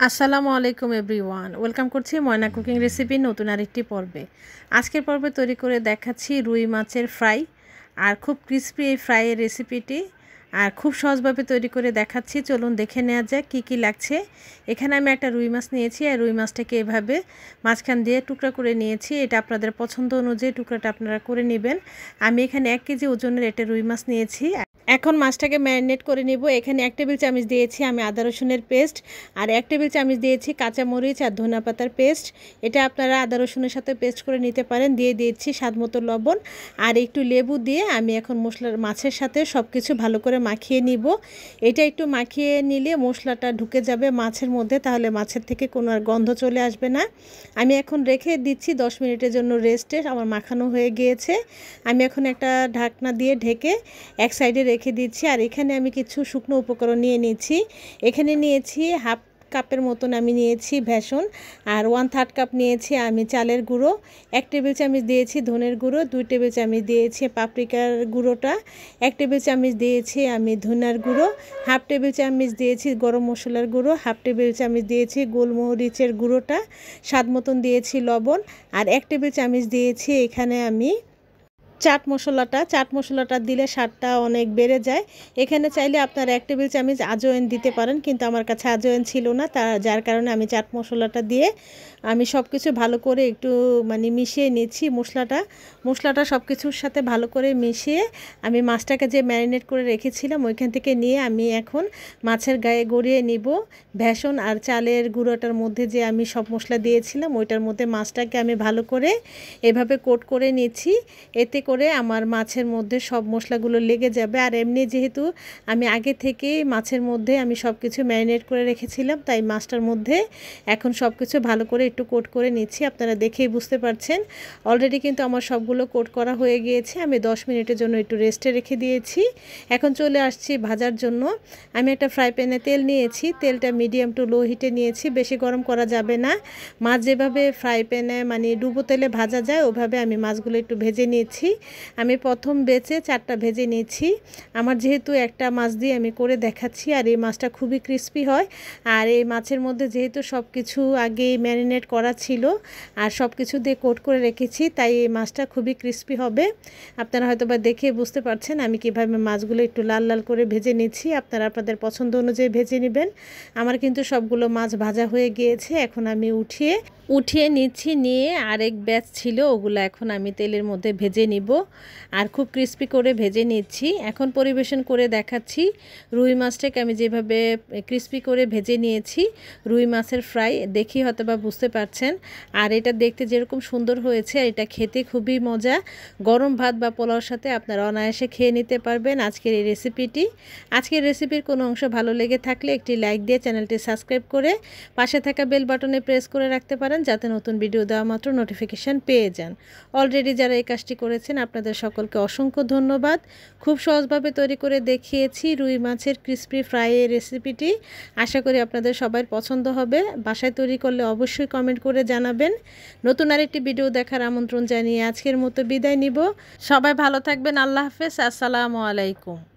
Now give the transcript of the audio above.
আসসালামু আলাইকুম everyone, welcome করছি ময়না কুকিং রেসিপি নতুন আরেকটি পর্বে। আজকের পর্বে তৈরি করে দেখাচ্ছি রুই মাছের ফ্রাই। আর খুব ক্রিস্পি এই ফ্রাইয়ের রেসিপিটি, আর খুব সহজভাবে তৈরি করে দেখাচ্ছি। চলুন দেখে নেওয়া যাক কী কী লাগছে। এখানে আমি একটা রুই মাছ নিয়েছি, আর রুই মাছটাকে এভাবে মাঝখান দিয়ে টুকরা করে নিয়েছি। এটা আপনাদের পছন্দ অনুযায়ী টুকরাটা আপনারা করে নেবেন। আমি এখানে 1 কেজি ওজনের একটা রুই মাছ নিয়েছি। এখন মাছটাকে ম্যারিনেট করে নিব। এখানে 1 টেবিল চামচ দিয়েছি আমি আদা রসুনের পেস্ট, আর 1 টেবিল চামচ দিয়েছি কাঁচামরিচ আর ধনিয়া পাতার পেস্ট। এটা আপনারা আদা রসুনের সাথে পেস্ট করে নিতে পারেন। দিয়ে দিয়েছি স্বাদ মতো লবণ আর একটু লেবু দিয়ে আমি এখন মাছের সাথে সব কিছু ভালো করে মাখিয়ে নিব। এটা একটু মাখিয়ে নিলে মশলাটা ঢুকে যাবে মাছের মধ্যে, তাহলে মাছের থেকে কোনো আর গন্ধ চলে আসবে না। আমি এখন রেখে দিচ্ছি 10 মিনিটের জন্য রেস্টে। আমার মাখানো হয়ে গিয়েছে। আমি এখন একটা ঢাকনা দিয়ে ঢেকে এক সাইডে রেখে দিচ্ছি। আর এখানে আমি কিছু শুকনো উপকরণ নিয়ে নিয়েছি। এখানে নিয়েছি হাফ কাপের মতন আমি নিয়েছি বেসন, আর 1/3 কাপ নিয়েছি আমি চালের গুঁড়ো, 1 টেবিল চামচ দিয়েছি ধনের গুঁড়ো, 2 টেবিল চামচ দিয়েছি পাপরিকার গুঁড়োটা, 1 টেবিল চামচ দিয়েছি আমি ধনিয়ার গুঁড়ো, হাফ টেবিল চামচ দিয়েছি গরম মশলার গুঁড়ো, হাফ টেবিল চামচ দিয়েছি গোলমরিচের গুঁড়োটা, স্বাদ মতন দিয়েছি লবণ, আর 1 টেবিল চামচ দিয়েছি এখানে আমি চাট মশলাটা দিলে স্বাদটা অনেক বেড়ে যায়। এখানে চাইলে আপনারা 1 টেবিল চামচ আজওয়াইন দিতে পারেন, কিন্তু আমার কাছে আজওয়াইন ছিল না, যার কারণে আমি চাট মশলাটা দিয়ে আমি সব কিছু ভালো করে একটু মিশিয়ে নিচ্ছি। মশলাটা সব কিছুর সাথে ভালো করে মিশিয়ে আমি মাছটাকে যে ম্যারিনেট করে রেখেছিলাম ওইখান থেকে নিয়ে আমি এখন মাছের গায়ে গড়িয়ে নিব। বেসন আর চালের গুঁড়োটার মধ্যে যে আমি সব মশলা দিয়েছিলাম ওইটার মধ্যে মাছটাকে আমি ভালো করে এভাবে কোট করে নিচ্ছি। এতে করে আমার মাছের মধ্যে সব মশলাগুলো লেগে যাবে। আর এমনি যেহেতু আমি আগে থেকেই মাছের মধ্যে আমি সব কিছু ম্যারিনেট করে রেখেছিলাম, তাই মাছটার মধ্যে এখন সব কিছু ভালো করে একটু কোট করে নিচ্ছি। আপনারা দেখেই বুঝতে পারছেন অলরেডি কিন্তু আমার সবগুলো কোট করা হয়ে গিয়েছে। আমি 10 মিনিটের জন্য একটু রেস্টে রেখে দিয়েছি। এখন চলে আসছি ভাজার জন্য। আমি একটা ফ্রাই প্যানে তেল নিয়েছি। তেলটা মিডিয়াম টু লো হিটে নিয়েছি, বেশি গরম করা যাবে না। মাছ যেভাবে ফ্রাই প্যানে ডুবো তেলে ভাজা যায় ওভাবে আমি মাছগুলো একটু ভেজে নিয়েছি। আমি প্রথম বেচে 4টা ভেজে নিয়েছি। আমার যেহেতু একটা মাছ দিয়ে আমি করে দেখাচ্ছি, আর এই মাছটা খুবই ক্রিস্পি হয়। আর এই মাছের মধ্যে যেহেতু সব কিছু আগে ম্যারিনেট করা ছিল আর সব কিছু দিয়ে কোট করে রেখেছি, তাই এই মাছটা খুবই ক্রিস্পি হবে। আপনারা হয়তো বা দেখে বুঝতে পারছেন আমি কীভাবে মাছগুলো একটু লাল লাল করে ভেজে নিচ্ছি। আপনারা আপনাদের পছন্দ অনুযায়ী ভেজে নেবেন। আমার কিন্তু সবগুলো মাছ ভাজা হয়ে গিয়েছে। এখন আমি উঠিয়ে নিচ্ছি। নিয়ে আরেক ব্যাচ ছিল ওগুলো এখন আমি তেলের মধ্যে ভেজে নিব, আর খুব ক্রিস্পি করে ভেজে নিচ্ছি। এখন পরিবেশন করে দেখাচ্ছি রুই মাছটাকে আমি যেভাবে ক্রিস্পি করে ভেজে নিয়েছি। রুই মাছের ফ্রাই দেখি হয়তো বা বুঝতে পারছেন। আর এটা দেখতে যেরকম সুন্দর হয়েছে, এটা খেতে খুবই মজা। গরম ভাত বা পোলাওর সাথে আপনারা অনায়াসে খেয়ে নিতে পারবেন আজকের এই রেসিপিটি। আজকের রেসিপির কোনো অংশ ভালো লেগে থাকলে একটি লাইক দিয়ে চ্যানেলটি সাবস্ক্রাইব করে পাশে থাকা বেল বাটনে প্রেস করে রাখতে পারেন, যাতে নতুন ভিডিও দেওয়া মাত্র নোটিফিকেশান পেয়ে যান। অলরেডি যারা এই কাজটি করেছেন আপনাদের সকলকে অসংখ্য ধন্যবাদ। খুব সহজভাবে তৈরি করে দেখিয়েছি রুই মাছের ক্রিস্পি ফ্রাইয়ের রেসিপিটি। আশা করি আপনাদের সবার পছন্দ হবে। বাসায় তৈরি করলে অবশ্যই কমেন্ট করে জানাবেন। নতুন আরেকটি ভিডিও দেখার আমন্ত্রণ জানিয়ে আজকের মতো বিদায় নিব। সবাই ভালো থাকবেন। আল্লাহ হাফেজ। আসসালামু আলাইকুম।